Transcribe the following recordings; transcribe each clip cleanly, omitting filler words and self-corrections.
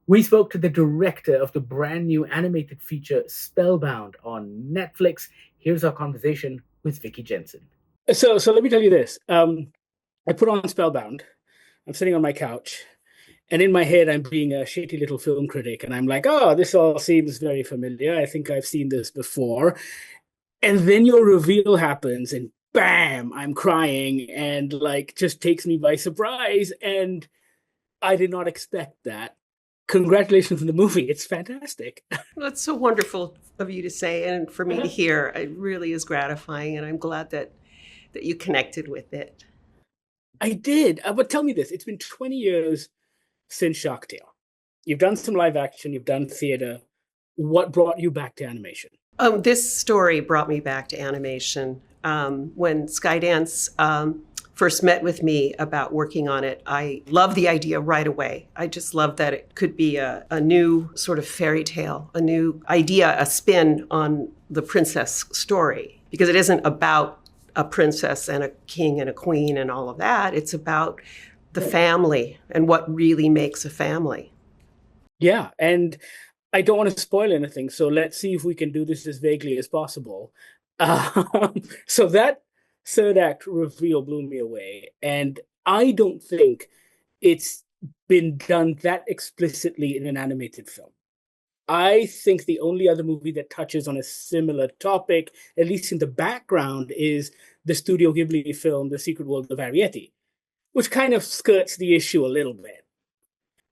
We spoke to the director of the brand new animated feature Spellbound on Netflix. Here's our conversation with Vicky Jenson. So let me tell you this. I put on Spellbound. I'm sitting on my couch, and in my head, I'm being a shitty little film critic, and I'm like, "Oh, this all seems very familiar. I think I've seen this before." And then your reveal happens, and bam, I'm crying, and like just takes me by surprise, and I did not expect that. Congratulations on the movie. It's fantastic. Well, it's so wonderful of you to say and for me to hear. It really is gratifying, and I'm glad that you connected with it. I did. But tell me this. It's been 20 years since Shark Tale. You've done some live action, you've done theater. What brought you back to animation? This story brought me back to animation. When Skydance first met with me about working on it, I loved the idea right away. I just loved that it could be a new sort of fairy tale, a new idea, a spin on the princess story, because it isn't about a princess and a king and a queen and all of that. It's about the family and what really makes a family. Yeah, and I don't want to spoil anything, so let's see if we can do this as vaguely as possible. So that third act reveal blew me away, and I don't think it's been done that explicitly in an animated film. I think the only other movie that touches on a similar topic, at least in the background, is the Studio Ghibli film, The Secret World of Arrietty, which kind of skirts the issue a little bit.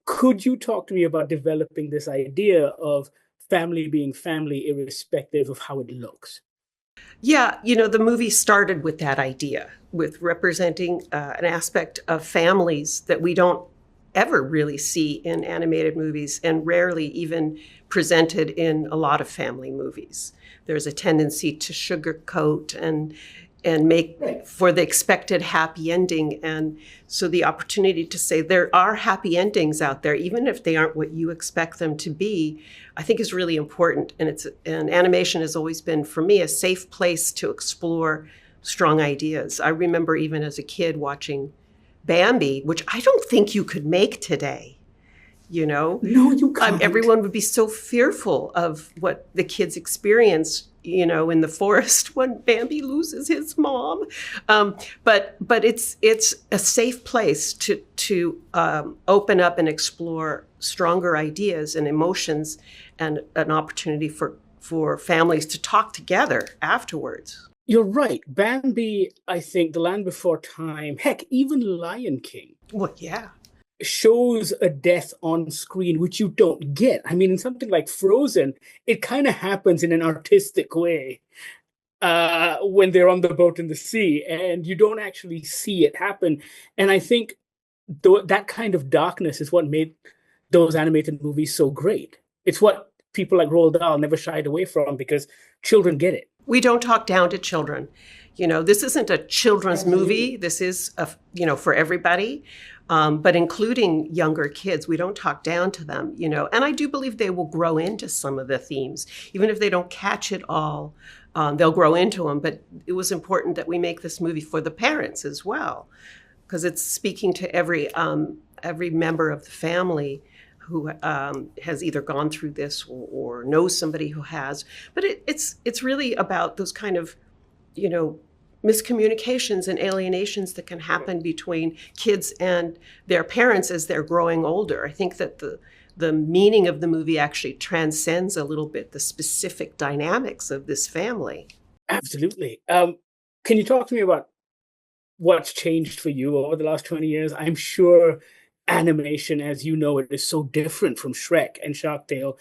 Could you talk to me about developing this idea of family being family irrespective of how it looks? Yeah, the movie started with that idea, with representing an aspect of families that we don't ever really see in animated movies and rarely even presented in a lot of family movies. There's a tendency to sugarcoat and make for the expected happy ending. And so the opportunity to say there are happy endings out there, even if they aren't what you expect them to be, I think is really important. And animation has always been, for me, a safe place to explore strong ideas. I remember even as a kid watching Bambi, which I don't think you could make today. No, you can't. Everyone would be so fearful of what the kids experience, in the forest when Bambi loses his mom. But it's a safe place to open up and explore stronger ideas and emotions, and an opportunity for families to talk together afterwards. You're right. Bambi, I think, The Land Before Time, heck, even Lion King Well, yeah. shows a death on screen, which you don't get. I mean, in something like Frozen, it kind of happens in an artistic way when they're on the boat in the sea, and you don't actually see it happen. And I think that kind of darkness is what made those animated movies so great. It's what people like Roald Dahl never shied away from because children get it. We don't talk down to children. This isn't a children's movie. This is, for everybody, but including younger kids. We don't talk down to them, and I do believe they will grow into some of the themes. Even if they don't catch it all, they'll grow into them. But it was important that we make this movie for the parents as well, because it's speaking to every member of the family who has either gone through this or knows somebody who has. But it's really about those kind of, miscommunications and alienations that can happen between kids and their parents as they're growing older. I think that the meaning of the movie actually transcends a little bit the specific dynamics of this family. Absolutely. Can you talk to me about what's changed for you over the last 20 years? I'm sure animation, as you know it, is so different from Shrek and Shark Tale,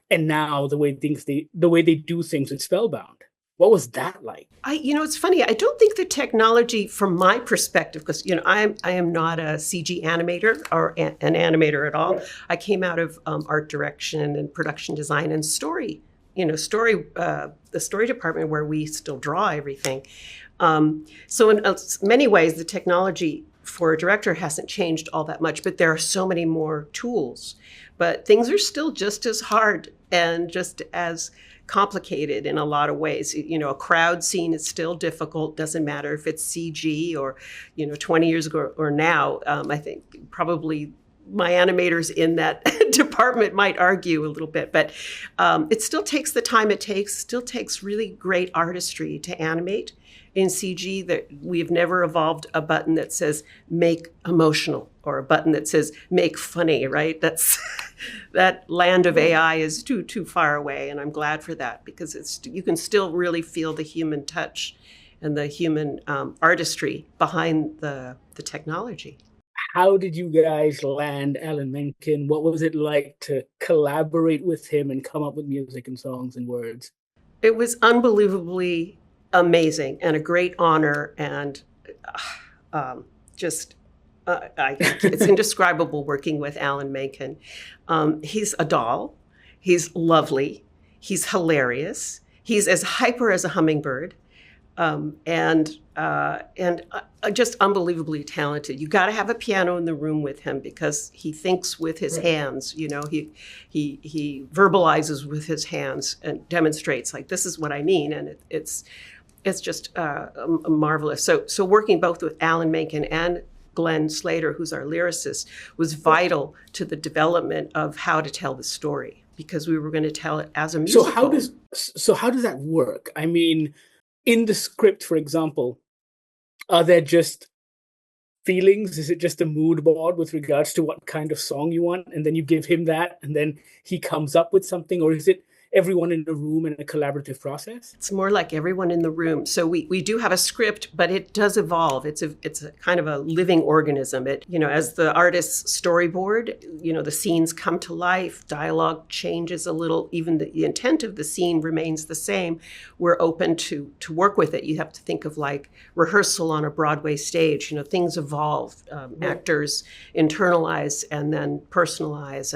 and now the way they do things with Spellbound. What was that like? It's funny. I don't think the technology, from my perspective, because I am not a CG animator or an animator at all. Right. I came out of art direction and production design and story. The story department where we still draw everything. So in many ways, the technology for a director hasn't changed all that much, but there are so many more tools. But things are still just as hard and just as complicated in a lot of ways. A crowd scene is still difficult. Doesn't matter if it's CG or, 20 years ago or now. I think probably my animators in that department might argue a little bit, but it still takes the time it takes, still takes really great artistry to animate in CG. That we've never evolved a button that says make emotional or a button that says make funny, right? That's that land of AI is too far away, and I'm glad for that, because you can still really feel the human touch and the human artistry behind the technology. How did you guys land Alan Menken? What was it like to collaborate with him and come up with music and songs and words? It was unbelievably amazing and a great honor, and just it's indescribable working with Alan Menken. He's a doll. He's lovely. He's hilarious. He's as hyper as a hummingbird, and just unbelievably talented. You got to have a piano in the room with him because he thinks with his hands. You know, he verbalizes with his hands and demonstrates like, this is what I mean, and it's just marvelous. So working both with Alan Menken and Glen Slater, who's our lyricist, was vital to the development of how to tell the story, because we were going to tell it as a musical. So how does that work? I mean, in the script, for example, are there just feelings? Is it just a mood board with regards to what kind of song you want, and then you give him that, and then he comes up with something? Or is it everyone in the room in a collaborative process? It's more like everyone in the room. So we do have a script, but it does evolve. It's a kind of a living organism. It, you know, as the artist's storyboard, you know, the scenes come to life, dialogue changes a little, even the intent of the scene remains the same. We're open to work with it. You have to think of like rehearsal on a Broadway stage. You know, things evolve. Actors internalize and then personalize,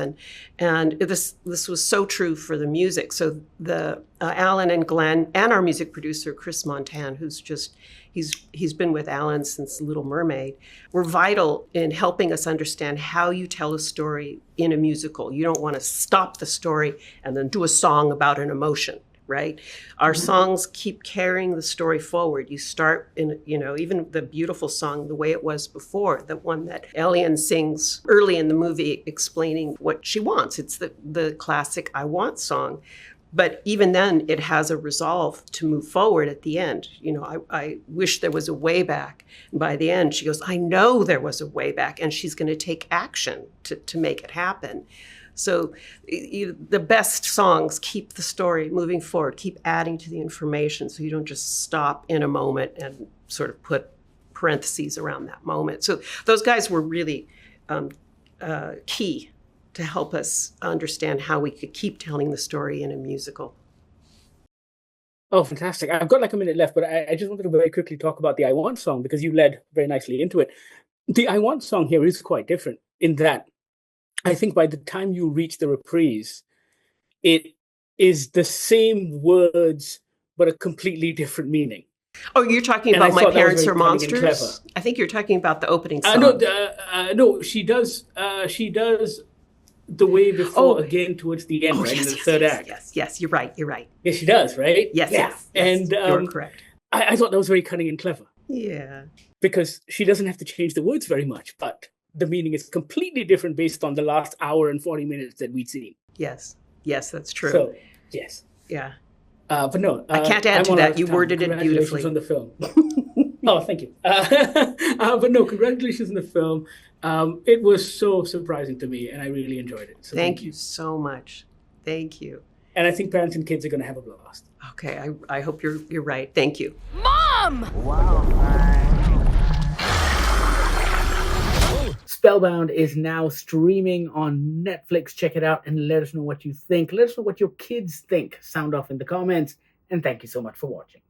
and this was so true for the music. So the Alan and Glen and our music producer Chris Montan, who's just he's been with Alan since Little Mermaid, were vital in helping us understand how you tell a story in a musical. You don't want to stop the story and then do a song about an emotion, right? Our songs keep carrying the story forward. You start in, you know, even the beautiful song, The Way It Was Before, the one that Elian sings early in the movie explaining what she wants. It's the classic I Want song. But even then, it has a resolve to move forward at the end. You know, I wish there was a way back. And by the end, she goes, I know there was a way back, and she's going to take action to make it happen. So the best songs keep the story moving forward, keep adding to the information, so you don't just stop in a moment and sort of put parentheses around that moment. So those guys were really key to help us understand how we could keep telling the story in a musical. Oh, fantastic. I've got like a minute left, but I just wanted to very quickly talk about the I Want song, because you led very nicely into it. The I Want song here is quite different in that I think by the time you reach the reprise, it is the same words, but a completely different meaning. Oh, you're talking about My Parents Are Monsters? I think you're talking about the opening song. No, she does The Way Before again towards the end, right? In the third act. Yes, you're right. Yes, she does, right? Yes. And you're correct. I thought that was very cunning and clever. Yeah. Because she doesn't have to change the words very much, but the meaning is completely different based on the last hour and 40 minutes that we'd seen. Yes, that's true. So, yes. Yeah. But no. I can't add to that. You worded it beautifully. Congratulations on the film. Oh, thank you. But no, congratulations on the film. It was so surprising to me, and I really enjoyed it. So thank you so much. Thank you. And I think parents and kids are going to have a blast. Okay, I hope you're right. Thank you. Mom! Wow. Spellbound is now streaming on Netflix. Check it out and let us know what you think. Let us know what your kids think. Sound off in the comments. And thank you so much for watching.